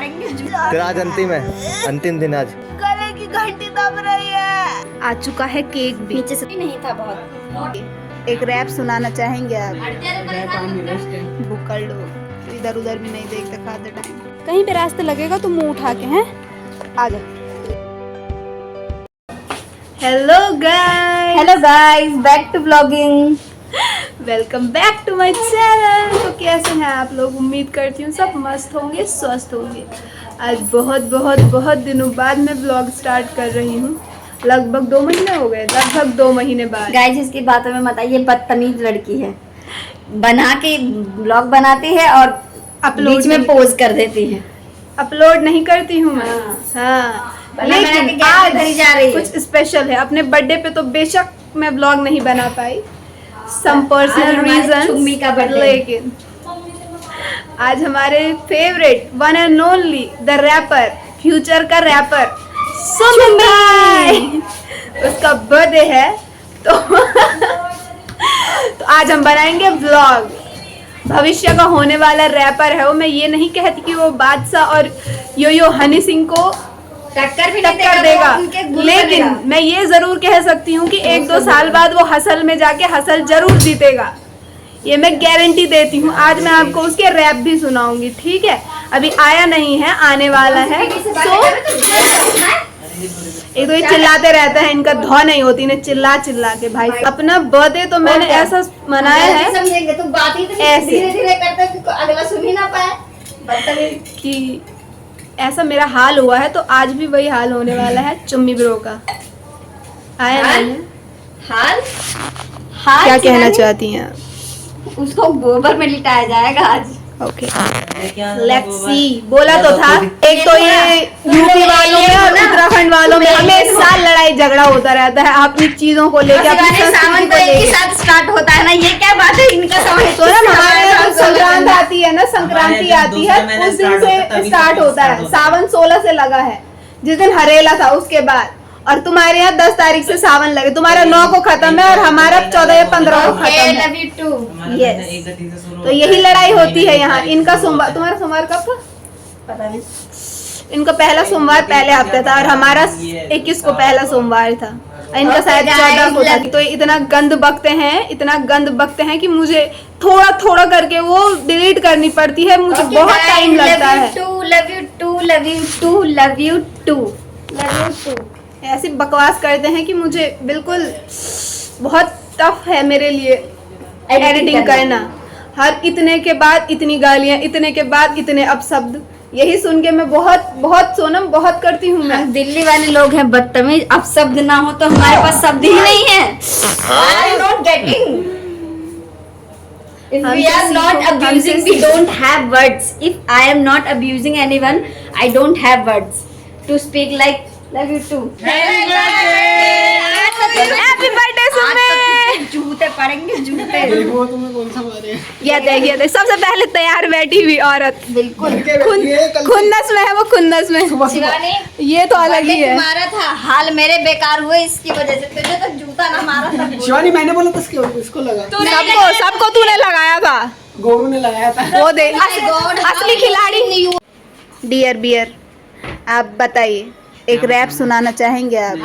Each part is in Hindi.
पड़ेंगे। तेरा आज अंतिम है, अंतिम दिन आज। गले की घंटी दब रही है। आ चुका है केक भी। नीचे से नहीं था बहुत। एक रैप सुनाना चाहेंगे आप? भूखड़ लोग इधर उधर भी नहीं देखते खाते टाइम। कहीं पे रास्ते लगेगा तो मुंह उठा के हैं आ जा। Hello guys, back to vlogging. Welcome back to my channel. तो कैसे हैं आप लोग? उम्मीद करती हूँ सब मस्त होंगे, स्वस्थ होंगे। आज बहुत बहुत बहुत दिनों बाद मैं ब्लॉग स्टार्ट कर रही हूँ। लगभग 2 महीने हो गए, लगभग 2 महीने बाद। गाइस इसकी बातों में मत आइए, बदतमीज लड़की है। बना के ब्लॉग बनाती है और बीच में पोज कर देती है। अपलोड नहीं करती हूँ मैं। हाँ लेकिन आज जा रही है। कुछ स्पेशल है। अपने बर्थडे पे तो बेशक मैं ब्लॉग नहीं बना पाई, सम पर्सनल रीजन का बर्थडे। लेकिन आज हमारे favourite one and only the rapper, future का रैपर सुम्मी, उसका बर्थडे है। तो तो आज हम बनाएंगे ब्लॉग। भविष्य का होने वाला रैपर है वो। मैं ये नहीं कहती कि वो बादशाह और यो हनी सिंह को टक्कर देगा, लेकिन मैं ये जरूर कह सकती हूँ कि 1-2 साल बाद वो हसल में जाके हसल जरूर जीतेगा। ये मैं गारंटी देती हूँ। आज मैं आपको उसके रैप भी सुनाऊंगी, ठीक है? अभी आया नहीं है, आने वाला है। तो एक तो ये चिल्लाते रहते हैं, इनका धौ नहीं होती ना चिल्ला चिल्ला के। भाई अपना बर्थडे तो मैंने ऐसा मनाया है, समझेंगे तो बात ही तो ऐसे धीरे-धीरे करता अगला सुन ही ना पाए कि ऐसा मेरा हाल हुआ है, तो आज भी वही हाल होने वाला है चुम्मी ब्रो का। आया नहीं है। हाल क्या कहना चाहती हैं? उसको गोबर में लिटाया जाएगा आज। Okay let's see. बोला तो था। एक तो ये यूपी वालों में और उत्तराखंड वालों में हमेशा लड़ाई झगड़ा होता रहता है अपनी चीजों को लेकर, अपनी सावन संस्कृति तो को एक ही लेकर। साथ स्टार्ट होता है ना, ये क्या बात है? इनका सावन तो ना हमारे यहाँ तो संक्रांत आती है ना, संक्रांति आती है उस दिन से स्टार्ट होता है। सावन 16 से लगा है, जिस दिन हरेला था उसके बाद। और तुम्हारे यहाँ 10 तारीख से सावन लगे। तुम्हारा 9 को खत्म है और हमारा 14 या 15 को खत्म है। Love you to. यस, तो यही लड़ाई होती है यहाँ। इनका सोमवार, तुम्हारा सोमवार कब था पता नहीं। इनका पहला सोमवार पहले हफ्ते था और हमारा 21 को पहला सोमवार था। इनका शायद 14 को था। तो इतना गंद बकते हैं, इतना गंद बकते हैं कि मुझे थोड़ा थोड़ा करके वो डिलीट करनी पड़ती है। मुझे बहुत टाइम लगता है। Love you too, love you too, love you too, love you too. ऐसी बकवास करते हैं कि मुझे बिल्कुल बहुत टफ है मेरे लिए एडिटिंग करना। हर इतने के बाद इतनी गालियां, इतने के बाद इतने अपशब्द, यही सुन के मैं बहुत बहुत सोनम बहुत करती हूँ मैं। दिल्ली वाले लोग हैं बदतमीज। अब शब्द ना हो तो हमारे पास शब्द ही नहीं है। I am not getting. If we are not abusing, we don't have words. If I am not abusing anyone, I don't have words to speak like love you too. Happy birthday Summi. जूते पड़ेंगे, जूते। देखो तुम्हें कौन सा मारे। ये देख सबसे पहले तैयार बैठी हुई औरत, बिल्कुल खुन्नस में है वो, खुन्नस में। शिवानी, ये तो अलग ही है। तुम्हारा था हाल मेरे बेकार हुए इसकी वजह से। तुझे तो जूता ना मारा था। शिवानी मैंने बोला था इसको लगा। सबको तूने लगाया था। गोरू ने लगाया था। वो दे असली खिलाड़ी। डियर बियर, आप बताइए, एक रैप सुनाना चाहेंगे आप?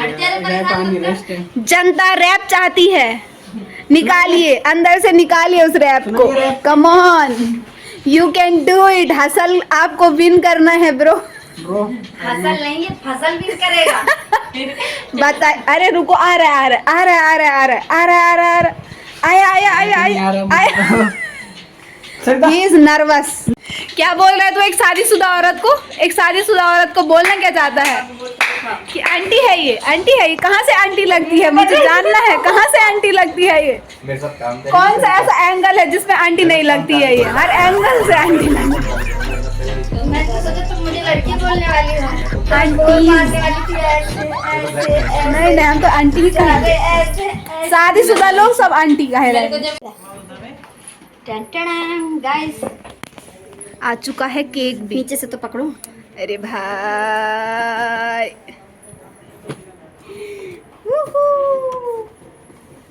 जनता रैप चाहती है, निकालिए अंदर से, निकालिए उस रैप को। Come on, you can do it. Hustle आपको विन करना है ब्रो। फसल नहीं, ये फसल भी करेगा। बता। अरे रुको, आ रहा है। आया। He is nervous। क्या बोल रहा है तू? एक शादीशुदा औरत को बोलना क्या चाहता है? कि आंटी है ये, आंटी है ये। कहाँ से आंटी लगती है? मुझे जानना है कहाँ से आंटी लगती है ये। कौन सा ऐसा एंगल है जिसमें आंटी नहीं लगती है? ये हर एंगल से आंटी लगती है। मैं तो सोचा तुम मुझे लड़की बोलने वाली हो। नहीं, हम तो आंटी ही कहेंगे। शादीशुदा लोग सब आंटी कहे रहे। गाइस आ चुका है केक भी। नीचे से तो पकड़ो। अरे भाई,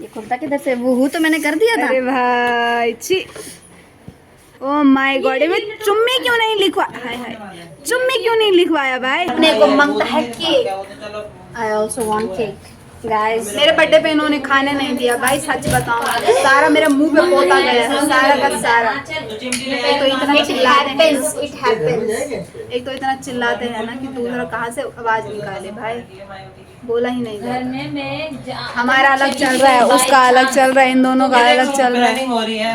ये खुलता किधर से? वो तो मैंने कर दिया था। अरे भाई छी। ओ माय गॉड, ये चुम्मी क्यों नहीं लिखवा, हाय हाय, चुम्मी क्यों नहीं लिखवाया भाई? अपने को मांगता है cake. I also want cake guys. मेरे बर्थडे पे इन्होंने खाने नहीं दिया भाई, सच बताऊं सारा मेरे मुंह पे पोता गया है, सारा का सारा। एक तो इतना चिल्लाते हैं, इट हैपेंस। एक तो इतना चिल्लाते हैं ना कि दूसरा कहाँ से आवाज निकाले भाई, बोला ही नहीं घर जाता। में मैं हमारा अलग चल रहा है, उसका अलग चल रहा है, इन दोनों का अलग चल रहा है। हो रही है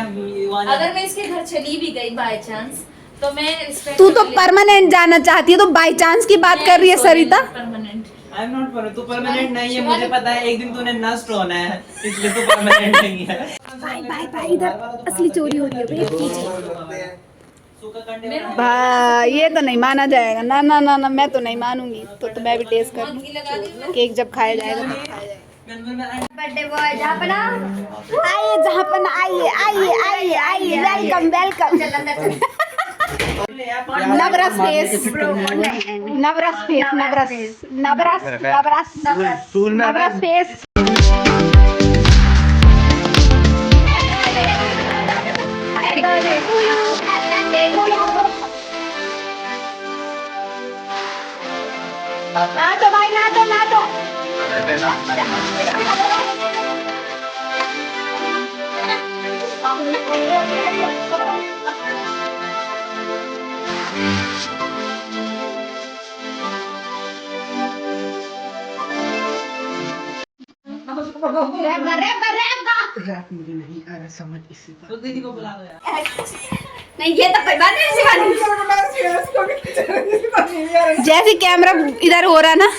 अगर मैं इसके घर चली भी गई बाय चांस तो मैं तू तो परमानेंट जाना चाहती है, तो बाई चांस की बात कर रही है सरिता। परमानेंट। आई एम नॉट तू परमानेंट नहीं है, मुझे पता है एक दिन तूने नष्ट होना है, इसलिए तू परमानेंट नहीं है। भाई भाई भाई, इधर असली चोरी हो रही है भैया, कीजिए। भाई ये तो नहीं माना जाएगा, ना ना ना ना, मैं तो नहीं मानूंगी। तो मैं भी टेस्ट कर लूं, केक जब खाया जाएगा तब खाया जाएगा। बर्थडे बॉय जहापना आइए जहापना, आइए आइए आइए आइए, welcome welcome. Navras face, Navras face, Navras Navras Navras Navras face. नाचो भाई, नाचो नाचो। रैप मुझे नहीं आ रहा समझ, इसी तो दीदी को बुला दो यार। नहीं, ये तो कोई बात नहीं शिवानी। जैसे कैमरा इधर हो रहा ना,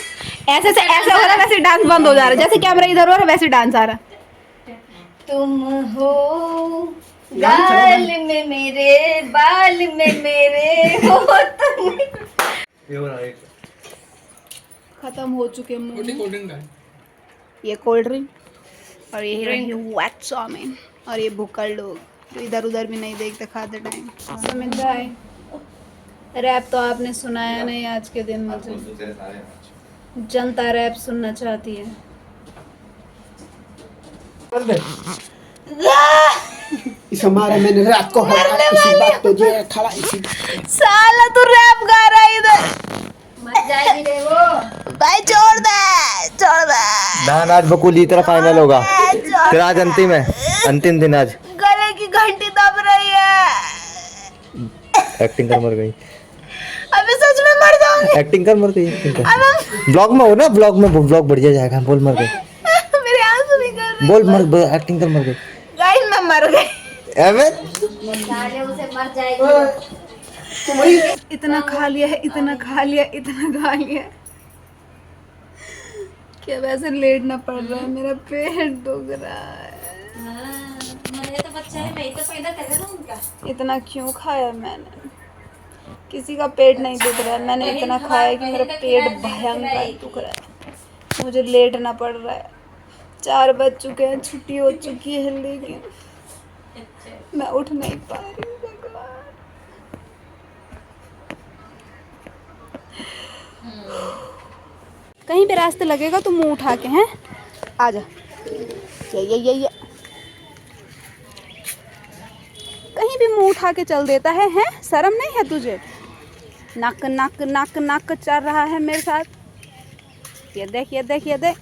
ऐसे से ऐसे हो रहा, वैसे डांस बंद हो जा रहा। जैसे कैमरा इधर हो रहा, वैसे डांस आ रहा। तुम हो गाल में मेरे, बाल में मेरे हो तुम। खत्म हो चुके मूवी। कोल्ड ड्रिंक है। ये कोल्ड ड्रिंक और ये रही वेट चाउमीन, और ये भूखल लोग तो इधर उधर भी नहीं देखते खाते टाइम। समझ आए। रैप तो आपने सुनाया नहीं आज के दिन, मुझे जनता रैप सुनना चाहती है। इस हमारे मैंने रात को हरा इसी बात पे जो है खड़ा इसी साला तू रैप गा रहा है इधर, मत जाएगी रे वो। भाई छोड़ दे, छोड़ दे। दान आज बकुल जी तेरा फाइनल होगा, तेरा आज अंतिम है, अंतिम दिन आज। गले की घंटी दब रही है, एक्टिंग कर मर गई, अभी सच में मर जाऊंगी। एक्टिंग कर मर गई, एक्टिंग कर। ब्लॉग में हो ना, ब्लॉग में ब्लॉग बढ़िया जाएगा। बोल मर गई, मेरे आंसू निकल रहे। बोल मर, एक्टिंग कर मर गई। गाइस मैं मर गई। अबे साले उसे मर जाएगी। इतना खा लिया है, इतना खा लिया, इतना खा लिया। क्या वैसे लेटना पड़ रहा है, मेरा पेट दुख रहा है। मेरे तो बच्चा है, मैं ही तो पैदा कर रहा हूं उनका। इतना क्यों खाया मैंने? किसी का पेट नहीं दुख रहा है, मैंने इतना खाया कि मेरा पेट भयंकर दुख रहा है। मुझे लेटना पड़ रहा है। 4 बज चुके हैं, छुट्टी हो चुकी है, लेकिन मैं उठ नहीं पा रही हूँ। भगवान, कहीं पे रास्ते लगेगा तो मुंह उठा के, हैं आजा। ये कहीं भी मुंह उठा के चल देता है, हैं? शर्म नहीं है तुझे? नक नक नक नक चल रहा है मेरे साथ। ये देख, ये देख, ये देख।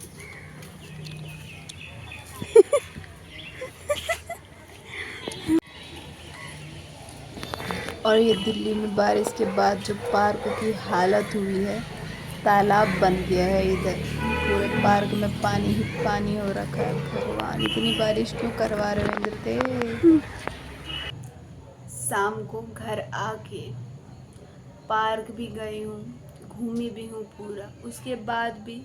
और ये दिल्ली में बारिश के बाद जो पार्क की हालत हुई है, तालाब बन गया है इधर, पूरे पार्क में पानी ही पानी हो रखा है। भगवान, इतनी बारिश क्यों करवा रहे हो इंद्र देव? शाम को घर आके पार्क भी गई हूँ, घूमी भी हूँ पूरा, उसके बाद भी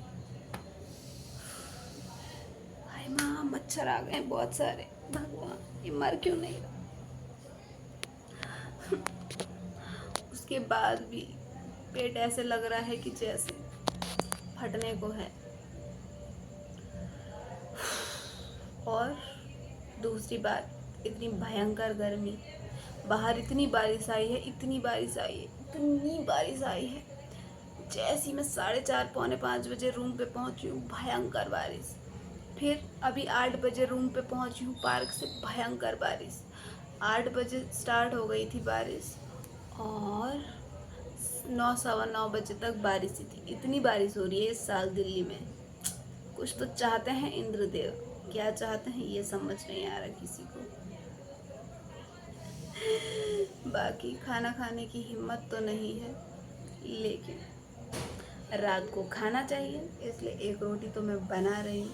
भाई माँ मच्छर आ गए बहुत सारे। भगवान, ये मर क्यों नहीं रहा? उसके बाद भी पेट ऐसे लग रहा है कि जैसे फटने को है। और दूसरी बात, इतनी भयंकर गर्मी, बाहर इतनी बारिश आई है, इतनी बारिश आई है, इतनी बारिश आई है। जैसे ही मैं 4:30 पौने 5 बजे रूम पे पहुंची हूँ, भयंकर बारिश। फिर अभी 8 बजे रूम पे पहुंची हूँ पार्क से, भयंकर बारिश। 8 बजे स्टार्ट हो गई थी बारिश और 9 सवा 9 बजे तक बारिश ही थी। इतनी बारिश हो रही है इस साल दिल्ली में। कुछ तो चाहते हैं इंद्रदेव, क्या चाहते हैं ये समझ नहीं आ रहा किसी को। बाकी खाना खाने की हिम्मत तो नहीं है, लेकिन रात को खाना चाहिए, इसलिए एक रोटी तो मैं बना रही हूँ।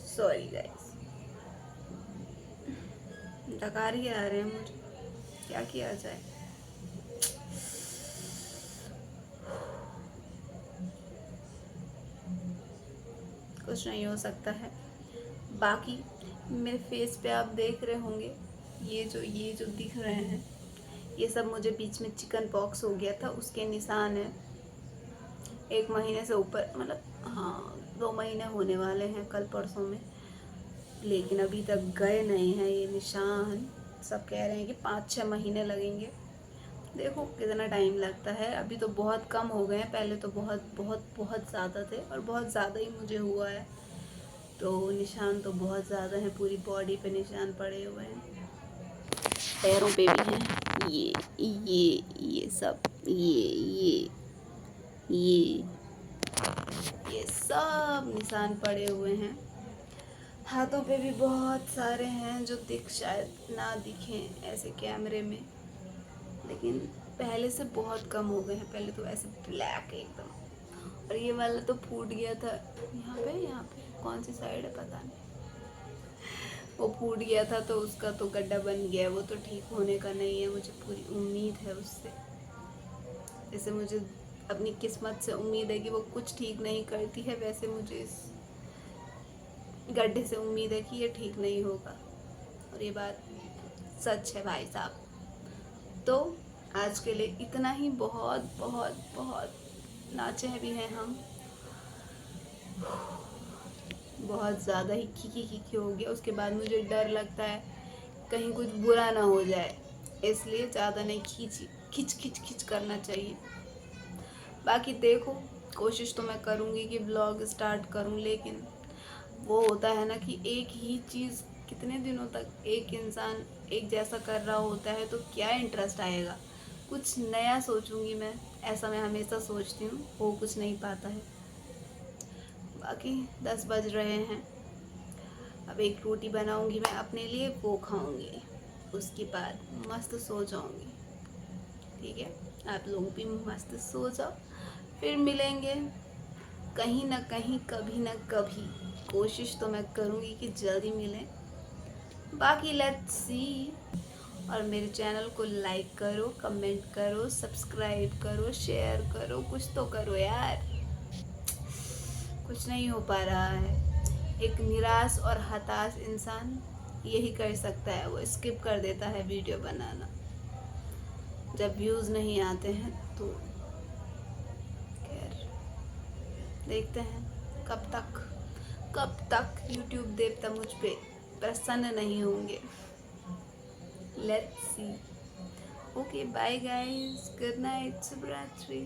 सॉरी गाइस, डकार ही आ रहे हैं मुझे, क्या किया जाए। कुछ नहीं हो सकता है। बाकी मेरे फेस पे आप देख रहे होंगे ये जो दिख रहे हैं, ये सब मुझे बीच में चिकन पॉक्स हो गया था, उसके निशान है। 1 महीने से ऊपर, मतलब हाँ 2 महीने होने वाले हैं कल परसों में, लेकिन अभी तक गए नहीं हैं ये निशान। सब कह रहे हैं कि 5-6 महीने लगेंगे। देखो कितना टाइम लगता है। अभी तो बहुत कम हो गए हैं, पहले तो बहुत बहुत बहुत ज़्यादा थे और बहुत ज़्यादा ही मुझे हुआ है। तो निशान तो बहुत ज़्यादा हैं, पूरी बॉडी पे निशान पड़े हुए हैं, पैरों पे भी हैं। ये सब ये सब निशान पड़े हुए हैं। हाथों पे भी बहुत सारे हैं जो शायद ना दिखें ऐसे कैमरे में, लेकिन पहले से बहुत कम हो गए हैं। पहले तो ऐसे ब्लैक एकदम, और ये वाला तो फूट गया था यहाँ पे कौन सी साइड है पता नहीं, वो फूट गया था तो उसका तो गड्ढा बन गया है, वो तो ठीक होने का नहीं है। मुझे पूरी उम्मीद है उससे, जैसे मुझे अपनी किस्मत से उम्मीद है कि वो कुछ ठीक नहीं करती है, वैसे मुझे इस गड्ढे से उम्मीद है कि ये ठीक नहीं होगा। और ये बात सच है भाई साहब। तो आज के लिए इतना ही। बहुत बहुत बहुत नाचे भी हैं हम, बहुत ज़्यादा ही खीखी हो गया। उसके बाद मुझे डर लगता है कहीं कुछ बुरा ना हो जाए, इसलिए ज़्यादा नहीं खिंच करना चाहिए। बाकी देखो, कोशिश तो मैं करूँगी कि व्लॉग स्टार्ट करूँ, लेकिन वो होता है ना कि एक ही चीज़ कितने दिनों तक एक इंसान एक जैसा कर रहा होता है, तो क्या इंटरेस्ट आएगा। कुछ नया सोचूंगी मैं, ऐसा मैं हमेशा सोचती हूँ, वो कुछ नहीं पाता है। बाकी 10 बज रहे हैं, अब एक रोटी बनाऊंगी मैं अपने लिए, वो खाऊंगी, उसके बाद मस्त सो जाऊंगी। ठीक है, आप लोग भी मस्त सो जाओ, फिर मिलेंगे कहीं ना कहीं, कभी ना कभी। कोशिश तो मैं करूँगी कि जल्दी मिलें। बाकी लेट्स सी। और मेरे चैनल को लाइक करो, कमेंट करो, सब्सक्राइब करो, शेयर करो, कुछ तो करो यार। कुछ नहीं हो पा रहा है। एक निराश और हताश इंसान यही कर सकता है, वो स्किप कर देता है वीडियो बनाना जब व्यूज़ नहीं आते हैं। तो खैर देखते हैं कब तक यूट्यूब देवता मुझ पे प्रसन्न नहीं होंगे। Let's see. Okay, bye guys, good night, शुभ रात्रि।